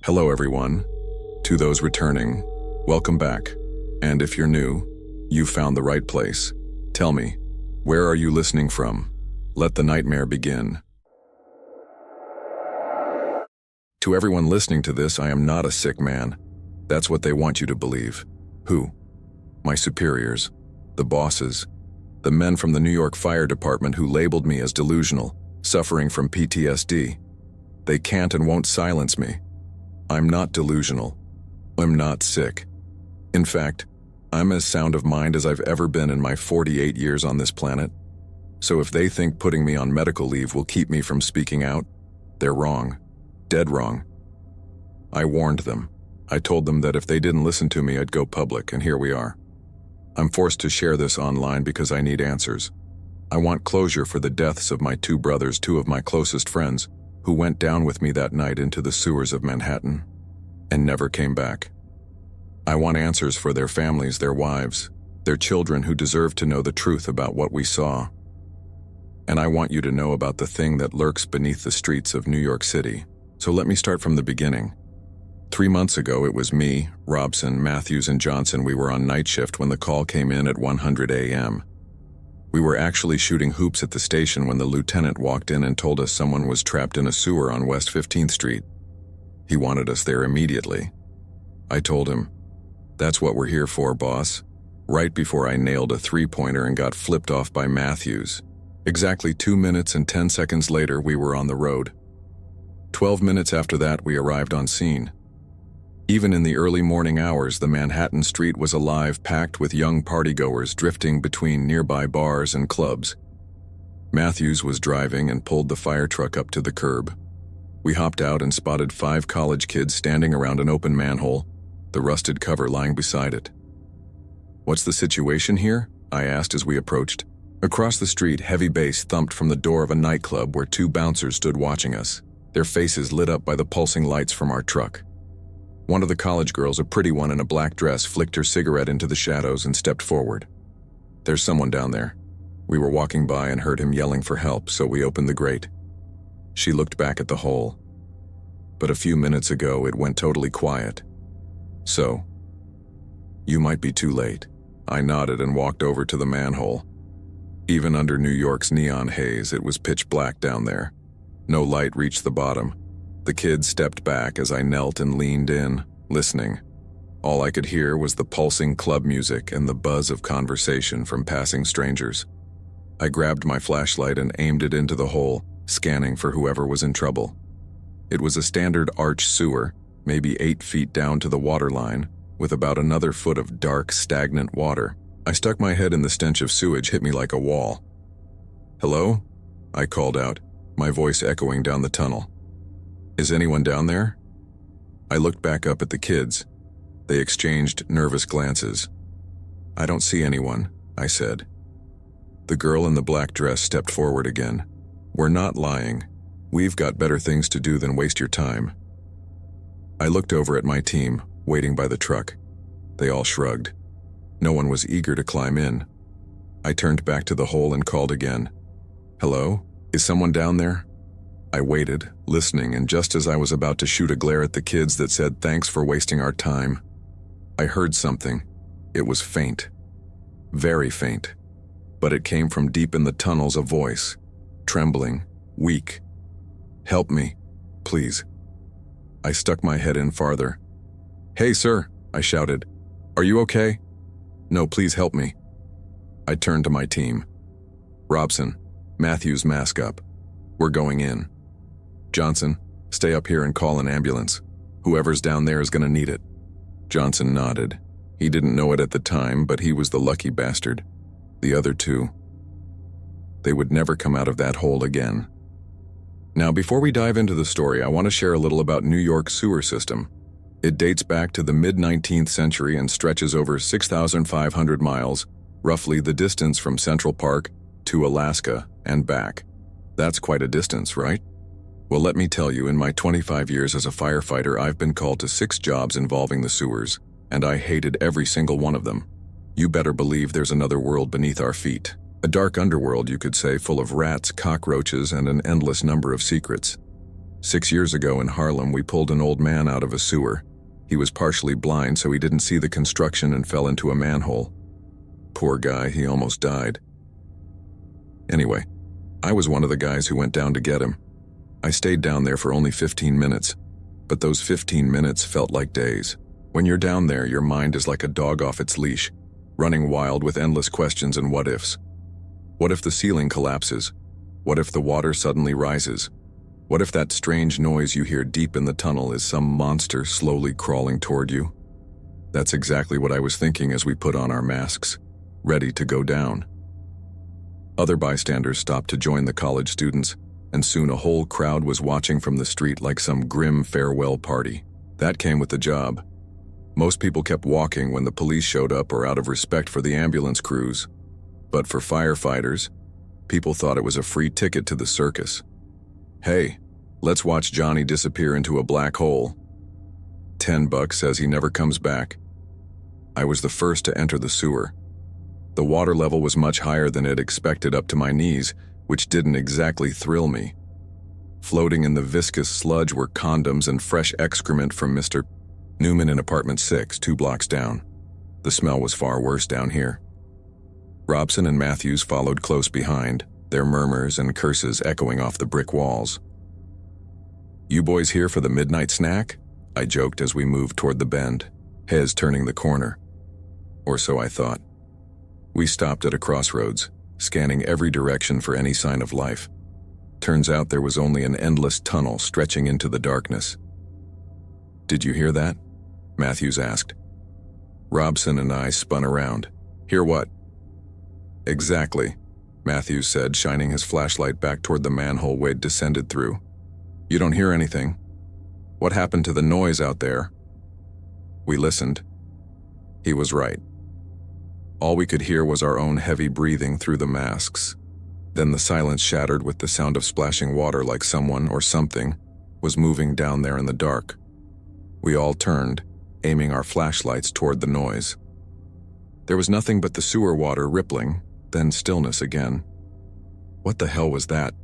Hello everyone. To those returning, welcome back. And if you're new, you've found the right place. Tell me, where are you listening from? Let the nightmare begin. To everyone listening to this, I am not a sick man. That's what they want you to believe. Who? My superiors, the bosses, the men from the New York Fire Department who labeled me as delusional, suffering from PTSD. They can't and won't silence me. I'm not delusional. I'm not sick. In fact, I'm as sound of mind as I've ever been in my 48 years on this planet. So if they think putting me on medical leave will keep me from speaking out, they're wrong. Dead wrong. I warned them. I told them that if they didn't listen to me, I'd go public, and here we are. I'm forced to share this online because I need answers. I want closure for the deaths of my two brothers, two of my closest friends, who went down with me that night into the sewers of Manhattan and never came back. I want answers for their families, their wives, their children who deserve to know the truth about what we saw. And I want you to know about the thing that lurks beneath the streets of New York City. So let me start from the beginning. 3 months ago, it was me, Robson, Matthews, and Johnson. We were on night shift when the call came in at 100 a.m. We were actually shooting hoops at the station when the lieutenant walked in and told us someone was trapped in a sewer on West 15th Street. He wanted us there immediately. I told him, "That's what we're here for, boss," right before I nailed a three-pointer and got flipped off by Matthews. Exactly 2 minutes and 10 seconds later, we were on the road. 12 minutes after that, we arrived on scene. Even in the early morning hours, the Manhattan street was alive, packed with young partygoers drifting between nearby bars and clubs. Matthews was driving and pulled the fire truck up to the curb. We hopped out and spotted 5 college kids standing around an open manhole, the rusted cover lying beside it. "What's the situation here?" I asked as we approached. Across the street, heavy bass thumped from the door of a nightclub where 2 bouncers stood watching us, their faces lit up by the pulsing lights from our truck. One of the college girls, a pretty one in a black dress, flicked her cigarette into the shadows and stepped forward. "There's someone down there." We were walking by and heard him yelling for help, so we opened the grate. She looked back at the hole. But a few minutes ago, it went totally quiet. "So, you might be too late." I nodded and walked over to the manhole. Even under New York's neon haze, it was pitch black down there. No light reached the bottom. The kids stepped back as I knelt and leaned in, listening. All I could hear was the pulsing club music and the buzz of conversation from passing strangers. I grabbed my flashlight and aimed it into the hole, scanning for whoever was in trouble. It was a standard arch sewer, maybe 8 feet down to the waterline, with about another foot of dark, stagnant water. I stuck my head in the stench of sewage hit me like a wall. "Hello?" I called out, my voice echoing down the tunnel. "Is anyone down there?" I looked back up at the kids. They exchanged nervous glances. "I don't see anyone," I said. The girl in the black dress stepped forward again. "We're not lying. We've got better things to do than waste your time." I looked over at my team, waiting by the truck. They all shrugged. No one was eager to climb in. I turned back to the hole and called again. "Hello? Is someone down there?" I waited, listening, and just as I was about to shoot a glare at the kids that said, "Thanks for wasting our time," I heard something. It was faint. Very faint. But it came from deep in the tunnels, a voice. Trembling. Weak. "Help me. Please." I stuck my head in farther. "Hey, sir," I shouted. "Are you okay?" "No, please help me." I turned to my team. "Robson, Matthews, mask up. We're going in. Johnson, stay up here and call an ambulance. Whoever's down there is going to need it." Johnson nodded. He didn't know it at the time, but he was the lucky bastard. The other 2, they would never come out of that hole again. Now, before we dive into the story, I want to share a little about New York's sewer system. It dates back to the mid-19th century and stretches over 6,500 miles, roughly the distance from Central Park to Alaska and back. That's quite a distance, right? Well, let me tell you, in my 25 years as a firefighter, I've been called to 6 jobs involving the sewers, and I hated every single one of them. You better believe there's another world beneath our feet. A dark underworld, you could say, full of rats, cockroaches, and an endless number of secrets. 6 years ago in Harlem, we pulled an old man out of a sewer. He was partially blind, so he didn't see the construction and fell into a manhole. Poor guy, he almost died. Anyway, I was one of the guys who went down to get him. I stayed down there for only 15 minutes, but those 15 minutes felt like days. When you're down there, your mind is like a dog off its leash, running wild with endless questions and what-ifs. What if the ceiling collapses? What if the water suddenly rises? What if that strange noise you hear deep in the tunnel is some monster slowly crawling toward you? That's exactly what I was thinking as we put on our masks, ready to go down. Other bystanders stopped to join the college students, and soon a whole crowd was watching from the street like some grim farewell party. That came with the job. Most people kept walking when the police showed up or out of respect for the ambulance crews. But for firefighters, people thought it was a free ticket to the circus. Hey, let's watch Johnny disappear into a black hole. $10 says he never comes back. I was the first to enter the sewer. The water level was much higher than I'd expected, up to my knees, which didn't exactly thrill me. Floating in the viscous sludge were condoms and fresh excrement from Mr. Newman in apartment 6, 2 blocks down. The smell was far worse down here. Robson and Matthews followed close behind, their murmurs and curses echoing off the brick walls. "You boys here for the midnight snack?" I joked as we moved toward the bend, Hez turning the corner. Or so I thought. We stopped at a crossroads, scanning every direction for any sign of life. Turns out there was only an endless tunnel stretching into the darkness. "Did you hear that?" Matthews asked. Robson and I spun around. "Hear what?" "Exactly," Matthews said, shining his flashlight back toward the manhole Wade descended through. "You don't hear anything? What happened to the noise out there?" We listened. He was right. All we could hear was our own heavy breathing through the masks. Then the silence shattered with the sound of splashing water, like someone or something was moving down there in the dark. We all turned, aiming our flashlights toward the noise. There was nothing but the sewer water rippling, then stillness again. "What the hell was that?"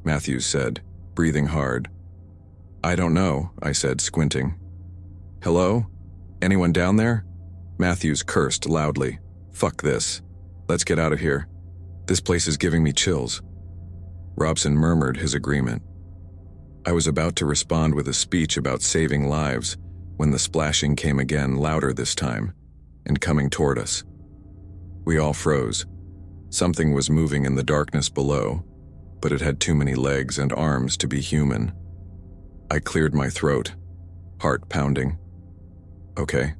Matthews said, breathing hard. "I don't know," I said, squinting. "Hello? Anyone down there?" Matthews cursed loudly. "Fuck this. Let's get out of here. This place is giving me chills." Robson murmured his agreement. I was about to respond with a speech about saving lives when the splashing came again, louder this time, and coming toward us. We all froze. Something was moving in the darkness below, but it had too many legs and arms to be human. I cleared my throat, heart pounding. Okay,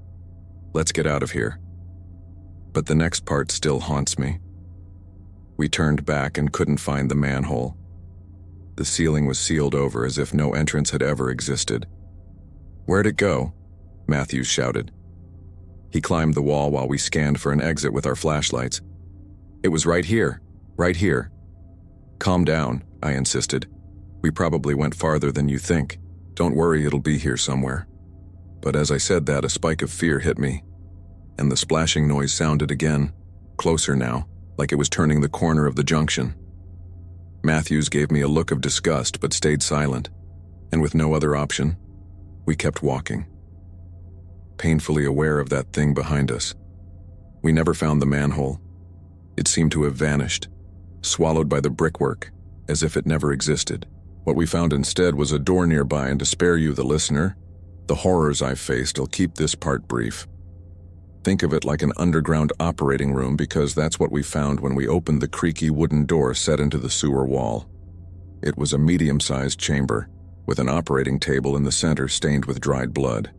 let's get out of here. But the next part still haunts me. We turned back and couldn't find the manhole. The ceiling was sealed over as if no entrance had ever existed. "Where'd it go?" Matthews shouted. He climbed the wall while we scanned for an exit with our flashlights. "It was right here, right here." "Calm down," I insisted. "We probably went farther than you think. Don't worry, it'll be here somewhere." But as I said that, a spike of fear hit me, and the splashing noise sounded again, closer now, like it was turning the corner of the junction. Matthews gave me a look of disgust but stayed silent, and with no other option, we kept walking. Painfully aware of that thing behind us. We never found the manhole. It seemed to have vanished, swallowed by the brickwork, as if it never existed. What we found instead was a door nearby, and to spare you, the listener, the horrors I've faced, I'll keep this part brief. Think of it like an underground operating room, because that's what we found when we opened the creaky wooden door set into the sewer wall. It was a medium-sized chamber, with an operating table in the center stained with dried blood.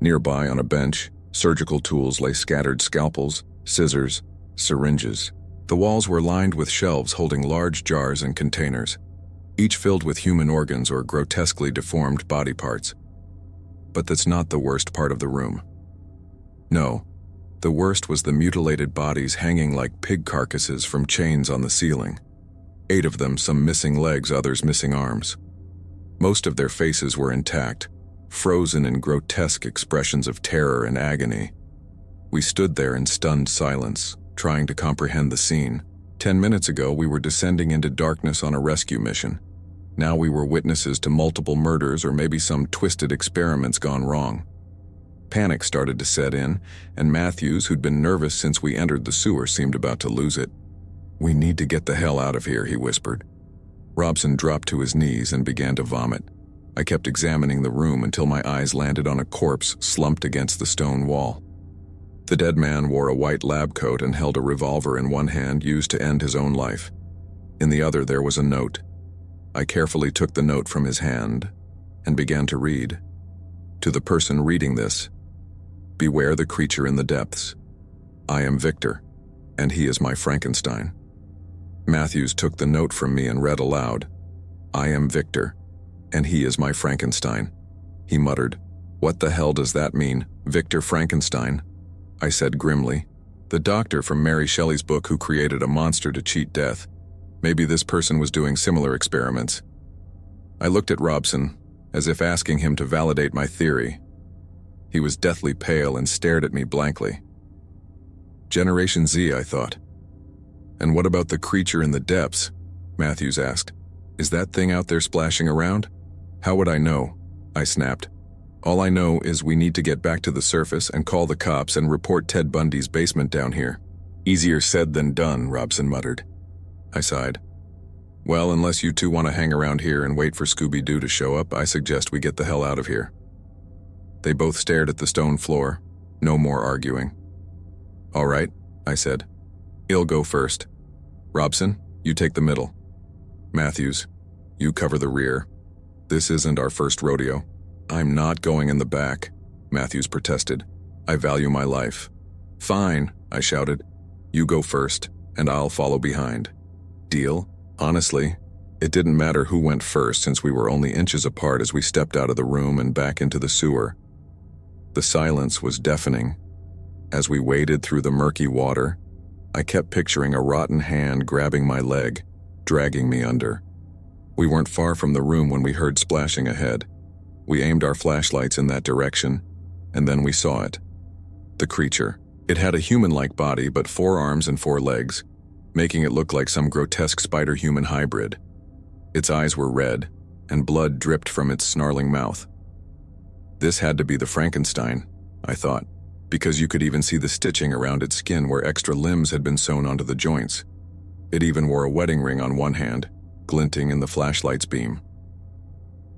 Nearby on a bench, surgical tools lay scattered: scalpels, scissors, syringes. The walls were lined with shelves holding large jars and containers, each filled with human organs or grotesquely deformed body parts. But that's not the worst part of the room. No, the worst was the mutilated bodies hanging like pig carcasses from chains on the ceiling. 8 of them, some missing legs, others missing arms. Most of their faces were intact, frozen in grotesque expressions of terror and agony. We stood there in stunned silence, trying to comprehend the scene. 10 minutes ago, we were descending into darkness on a rescue mission. Now we were witnesses to multiple murders or maybe some twisted experiments gone wrong. Panic started to set in, and Matthews, who'd been nervous since we entered the sewer, seemed about to lose it. "We need to get the hell out of here," he whispered. Robson dropped to his knees and began to vomit. I kept examining the room until my eyes landed on a corpse slumped against the stone wall. The dead man wore a white lab coat and held a revolver in one hand used to end his own life. In the other there was a note. I carefully took the note from his hand and began to read. To the person reading this, "Beware the creature in the depths. I am Victor, and he is my Frankenstein." Matthews took the note from me and read aloud, "I am Victor, and he is my Frankenstein." He muttered, "What the hell does that mean, Victor Frankenstein?" I said grimly, "The doctor from Mary Shelley's book who created a monster to cheat death. Maybe this person was doing similar experiments." I looked at Robson, as if asking him to validate my theory. He was deathly pale and stared at me blankly. Generation Z, I thought. "And what about the creature in the depths?" Matthews asked. "Is that thing out there splashing around?" "How would I know?" I snapped. "All I know is we need to get back to the surface and call the cops and report Ted Bundy's basement down here." "Easier said than done," Robson muttered. I sighed. "Well, unless you two want to hang around here and wait for Scooby-Doo to show up, I suggest we get the hell out of here." They both stared at the stone floor. No more arguing. "All right," I said. "I'll go first. Robson, you take the middle. Matthews, you cover the rear. This isn't our first rodeo." "I'm not going in the back," Matthews protested. "I value my life." "Fine," I shouted. "You go first, and I'll follow behind. Deal?" Honestly, it didn't matter who went first since we were only inches apart as we stepped out of the room and back into the sewer. The silence was deafening. As we waded through the murky water, I kept picturing a rotten hand grabbing my leg, dragging me under. We weren't far from the room when we heard splashing ahead. We aimed our flashlights in that direction, and then we saw it. The creature. It had a human-like body but 4 arms and 4 legs, making it look like some grotesque spider-human hybrid. Its eyes were red, and blood dripped from its snarling mouth. This had to be the Frankenstein, I thought, because you could even see the stitching around its skin where extra limbs had been sewn onto the joints. It even wore a wedding ring on one hand, glinting in the flashlight's beam.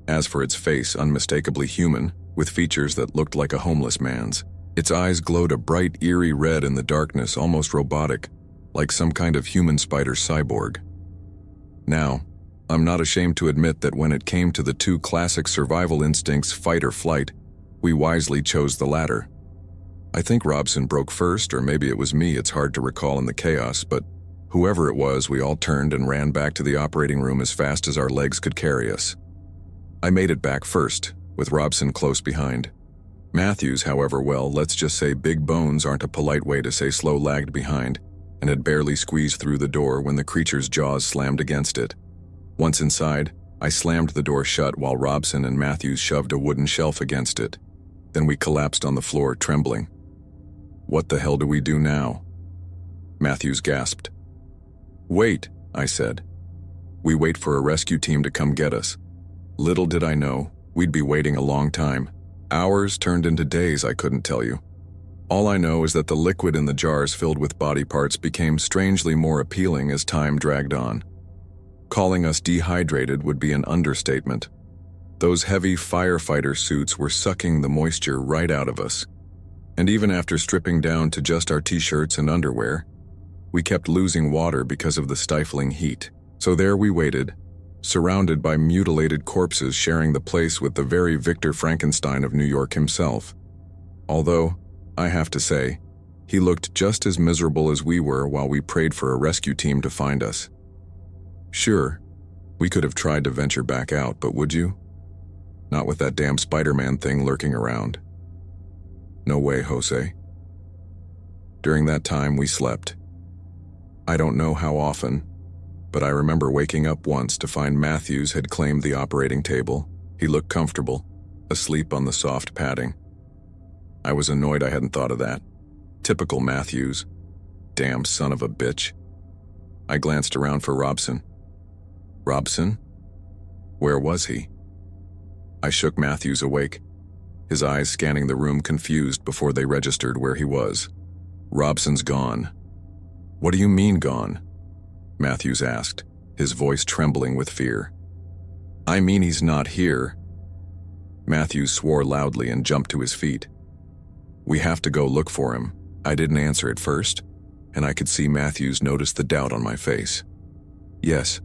As for its face, unmistakably human, with features that looked like a homeless man's. Its eyes glowed a bright, eerie red in the darkness, almost robotic, like some kind of human spider cyborg. Now, I'm not ashamed to admit that when it came to the 2 classic survival instincts, fight or flight, we wisely chose the latter. I think Robson broke first, or maybe it was me, it's hard to recall in the chaos, but whoever it was, we all turned and ran back to the operating room as fast as our legs could carry us. I made it back first, with Robson close behind. Matthews, however, well, let's just say big bones aren't a polite way to say slow, lagged behind, and had barely squeezed through the door when the creature's jaws slammed against it. Once inside, I slammed the door shut while Robson and Matthews shoved a wooden shelf against it. Then we collapsed on the floor, trembling. "What the hell do we do now?" Matthews gasped. "Wait," I said. "We wait for a rescue team to come get us." Little did I know, we'd be waiting a long time. Hours turned into days, I couldn't tell you. All I know is that the liquid in the jars filled with body parts became strangely more appealing as time dragged on. Calling us dehydrated would be an understatement. Those heavy firefighter suits were sucking the moisture right out of us. And even after stripping down to just our t-shirts and underwear, we kept losing water because of the stifling heat. So there we waited, surrounded by mutilated corpses sharing the place with the very Victor Frankenstein of New York himself. Although, I have to say, he looked just as miserable as we were while we prayed for a rescue team to find us. Sure, we could have tried to venture back out, but would you? Not with that damn Spider-Man thing lurking around. No way, Jose. During that time, we slept. I don't know how often, but I remember waking up once to find Matthews had claimed the operating table. He looked comfortable, asleep on the soft padding. I was annoyed I hadn't thought of that. Typical Matthews. Damn son of a bitch. I glanced around for Robson. Robson? Where was he? I shook Matthews awake, his eyes scanning the room confused before they registered where he was. Robson's gone. What do you mean gone? Matthews asked, his voice trembling with fear. I mean he's not here. Matthews swore loudly and jumped to his feet. We have to go look for him. I didn't answer at first, and I could see Matthews notice the doubt on my face. Yes,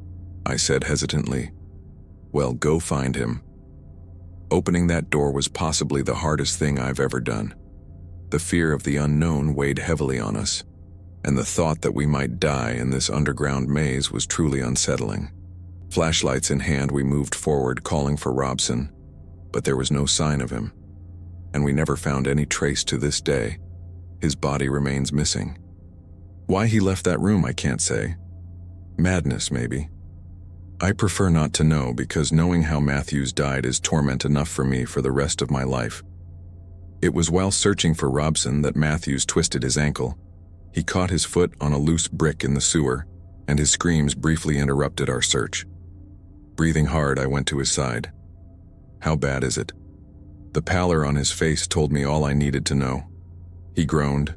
I said hesitantly. Well, go find him. Opening that door was possibly the hardest thing I've ever done. The fear of the unknown weighed heavily on us, and the thought that we might die in this underground maze was truly unsettling. Flashlights in hand, we moved forward, calling for Robson, but there was no sign of him, and we never found any trace to this day. His body remains missing. Why he left that room, I can't say. Madness, maybe. I prefer not to know, because knowing how Matthews died is torment enough for me for the rest of my life. It was while searching for Robson that Matthews twisted his ankle. He caught his foot on a loose brick in the sewer, and his screams briefly interrupted our search. Breathing hard, I went to his side. How bad is it? The pallor on his face told me all I needed to know. He groaned.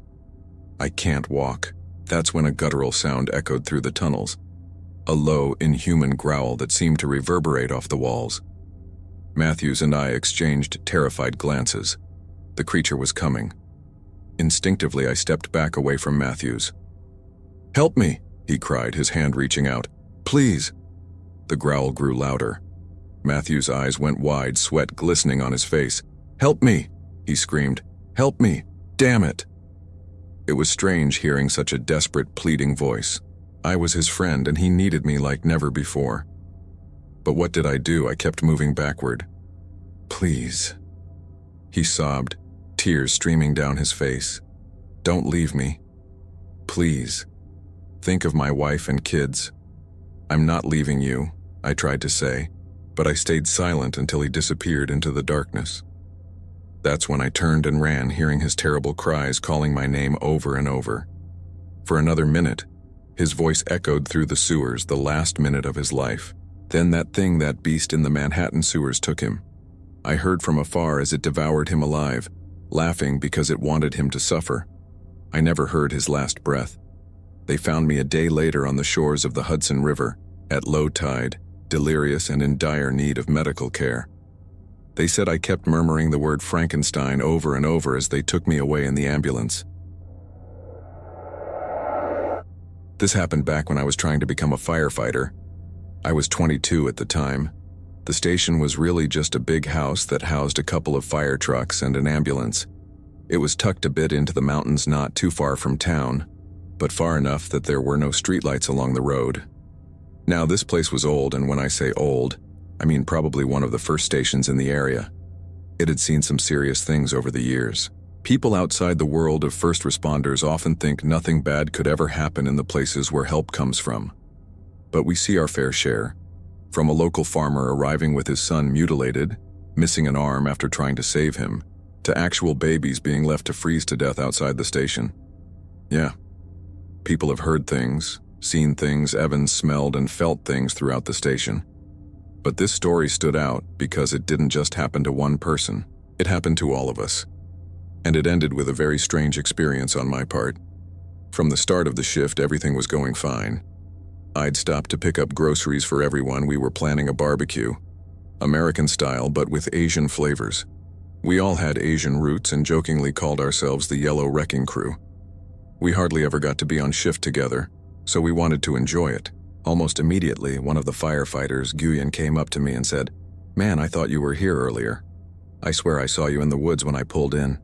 I can't walk. That's when a guttural sound echoed through the tunnels, a low, inhuman growl that seemed to reverberate off the walls. Matthews and I exchanged terrified glances. The creature was coming. Instinctively, I stepped back away from Matthews. Help me, he cried, his hand reaching out. Please. The growl grew louder. Matthews' eyes went wide, sweat glistening on his face. Help me, he screamed. Help me, damn it. It was strange hearing such a desperate, pleading voice. I was his friend, and he needed me like never before. But what did I do? I kept moving backward. Please. He sobbed, tears streaming down his face. Don't leave me. Please. Think of my wife and kids. I'm not leaving you, I tried to say, but I stayed silent until he disappeared into the darkness. That's when I turned and ran, hearing his terrible cries calling my name over and over. For another minute, his voice echoed through the sewers, the last minute of his life. Then that beast in the Manhattan sewers took him. I heard from afar as it devoured him alive, laughing because it wanted him to suffer. I never heard his last breath. They found me a day later on the shores of the Hudson River, at low tide, delirious and in dire need of medical care. They said I kept murmuring the word Frankenstein over and over as they took me away in the ambulance. This happened back when I was trying to become a firefighter. I was 22 at the time. The station was really just a big house that housed a couple of fire trucks and an ambulance. It was tucked a bit into the mountains not too far from town, but far enough that there were no streetlights along the road. Now, this place was old, and when I say old, I mean probably one of the first stations in the area. It had seen some serious things over the years. People outside the world of first responders often think nothing bad could ever happen in the places where help comes from. But we see our fair share. From a local farmer arriving with his son mutilated, missing an arm after trying to save him, to actual babies being left to freeze to death outside the station. Yeah, people have heard things, seen things, even smelled and felt things throughout the station. But this story stood out because it didn't just happen to one person. It happened to all of us. And it ended with a very strange experience on my part. From the start of the shift, everything was going fine. I'd stopped to pick up groceries for everyone. We were planning a barbecue. American style, but with Asian flavors. We all had Asian roots and jokingly called ourselves the Yellow Wrecking Crew. We hardly ever got to be on shift together, so we wanted to enjoy it. Almost immediately, one of the firefighters, Nguyen, came up to me and said, "Man, I thought you were here earlier. I swear I saw you in the woods when I pulled in."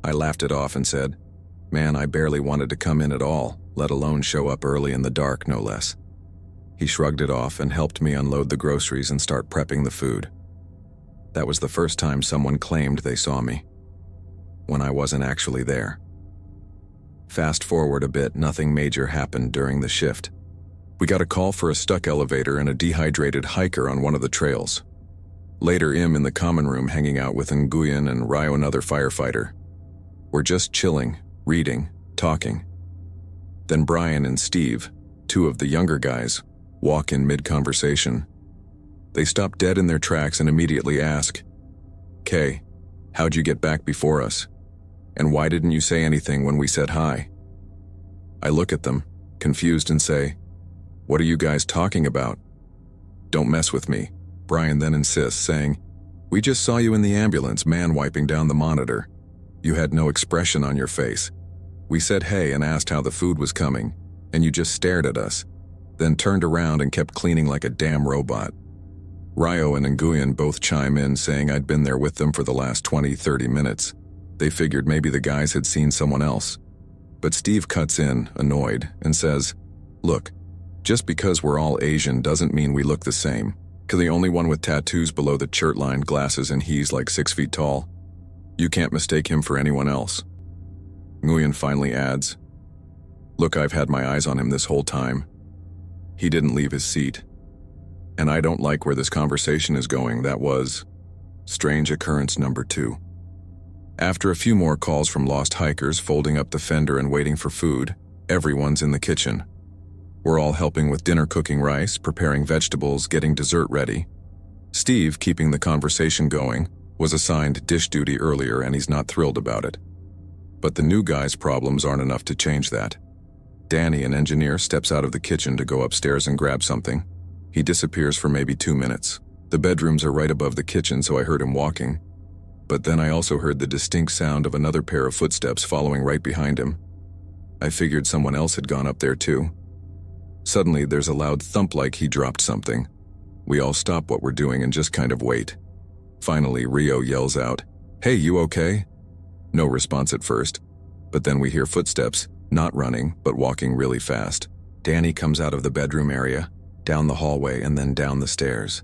I laughed it off and said, "Man, I barely wanted to come in at all, let alone show up early in the dark, no less." He shrugged it off and helped me unload the groceries and start prepping the food. That was the first time someone claimed they saw me, when I wasn't actually there. Fast forward a bit, nothing major happened during the shift. We got a call for a stuck elevator and a dehydrated hiker on one of the trails. Later, in the common room hanging out with Nguyen and Ryo, another firefighter. We're just chilling, reading, talking. Then Brian and Steve, two of the younger guys, walk in mid-conversation. They stop dead in their tracks and immediately ask, "Kay, how'd you get back before us? And why didn't you say anything when we said hi?" I look at them, confused, and say, "What are you guys talking about?" "Don't mess with me," Brian then insists, saying, "We just saw you in the ambulance, man wiping down the monitor. You had no expression on your face. We said hey and asked how the food was coming, and you just stared at us, then turned around and kept cleaning like a damn robot." Ryo and Nguyen both chime in, saying I'd been there with them for the last 20-30 minutes. They figured maybe the guys had seen someone else. But Steve cuts in, annoyed, and says, "Look, just because we're all Asian doesn't mean we look the same. The only one with tattoos below the shirt line, glasses, and he's like 6 feet tall. You can't mistake him for anyone else." Nguyen finally adds, "Look, I've had my eyes on him this whole time. He didn't leave his seat. And I don't like where this conversation is going. That was strange occurrence number 2. After a few more calls from lost hikers folding up the fender and waiting for food, everyone's in the kitchen. We're all helping with dinner, cooking rice, preparing vegetables, getting dessert ready. Steve, keeping the conversation going, was assigned dish duty earlier and he's not thrilled about it. But the new guy's problems aren't enough to change that. Danny, an engineer, steps out of the kitchen to go upstairs and grab something. He disappears for maybe 2 minutes. The bedrooms are right above the kitchen, so I heard him walking. But then I also heard the distinct sound of another pair of footsteps following right behind him. I figured someone else had gone up there too. Suddenly, there's a loud thump like he dropped something. We all stop what we're doing and just kind of wait. Finally, Rio yells out, "Hey, you okay?" No response at first, but then we hear footsteps, not running, but walking really fast. Danny comes out of the bedroom area, down the hallway, and then down the stairs.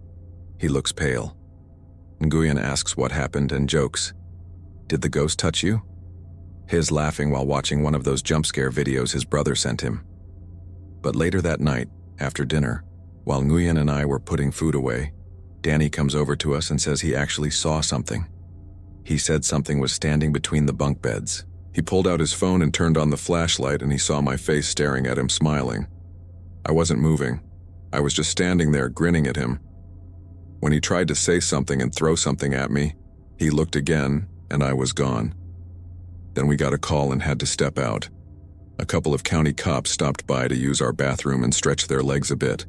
He looks pale. Nguyen asks what happened and jokes, "Did the ghost touch you?" His laughing while watching one of those jump scare videos his brother sent him. But later that night, after dinner, while Nguyen and I were putting food away, Danny comes over to us and says he actually saw something. He said something was standing between the bunk beds. He pulled out his phone and turned on the flashlight, and he saw my face staring at him, smiling. I wasn't moving. I was just standing there grinning at him. When he tried to say something and throw something at me, he looked again, and I was gone. Then we got a call and had to step out. A couple of county cops stopped by to use our bathroom and stretch their legs a bit.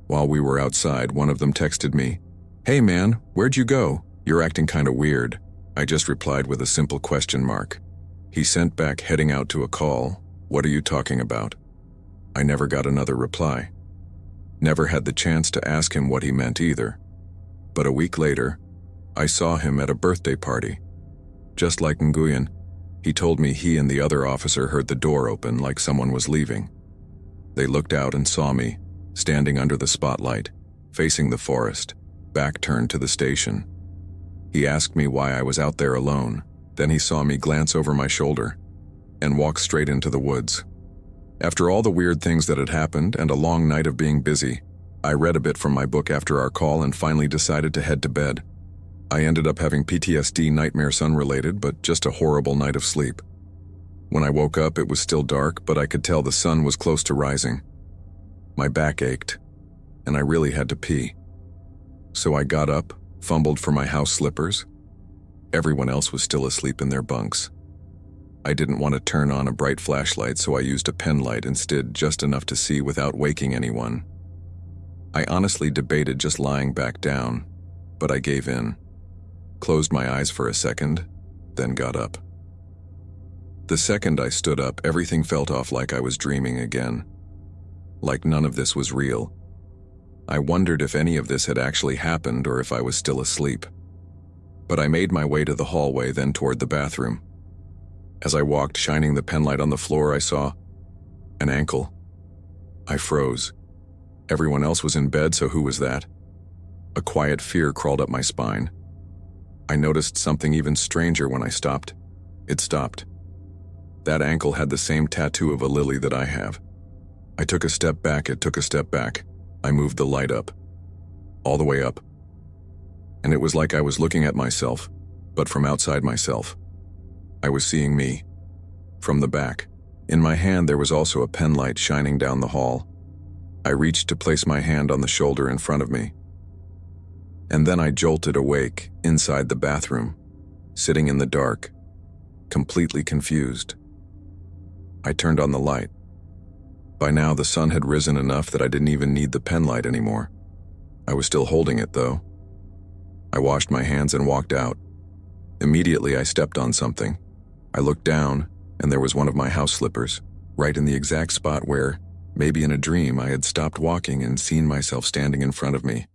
While we were outside, one of them texted me, "Hey man, where'd you go? You're acting kinda weird." I just replied with a simple question mark. He sent back, "Heading out to a call. What are you talking about?" I never got another reply. Never had the chance to ask him what he meant either. But a week later, I saw him at a birthday party. Just like Nguyen, he told me he and the other officer heard the door open like someone was leaving. They looked out and saw me, standing under the spotlight, facing the forest, back turned to the station. He asked me why I was out there alone. Then he saw me glance over my shoulder and walk straight into the woods. After all the weird things that had happened and a long night of being busy, I read a bit from my book after our call and finally decided to head to bed. I ended up having PTSD, nightmares unrelated, but just a horrible night of sleep. When I woke up, it was still dark, but I could tell the sun was close to rising. My back ached, and I really had to pee. So I got up, fumbled for my house slippers. Everyone else was still asleep in their bunks. I didn't want to turn on a bright flashlight, so I used a pen light instead, just enough to see without waking anyone. I honestly debated just lying back down, but I gave in. Closed my eyes for a second, then got up. The second I stood up, everything felt off, like I was dreaming again. Like none of this was real. I wondered if any of this had actually happened or if I was still asleep. But I made my way to the hallway, then toward the bathroom. As I walked, shining the penlight on the floor, I saw an ankle. I froze. Everyone else was in bed, so who was that? A quiet fear crawled up my spine. I noticed something even stranger when I stopped. It stopped. That ankle had the same tattoo of a lily that I have. I took a step back, it took a step back. I moved the light up. All the way up. And it was like I was looking at myself, but from outside myself. I was seeing me. From the back. In my hand there was also a pen light shining down the hall. I reached to place my hand on the shoulder in front of me. And then I jolted awake inside the bathroom, sitting in the dark, completely confused. I turned on the light. By now, the sun had risen enough that I didn't even need the pen light anymore. I was still holding it, though. I washed my hands and walked out. Immediately, I stepped on something. I looked down, and there was one of my house slippers, right in the exact spot where, maybe in a dream, I had stopped walking and seen myself standing in front of me.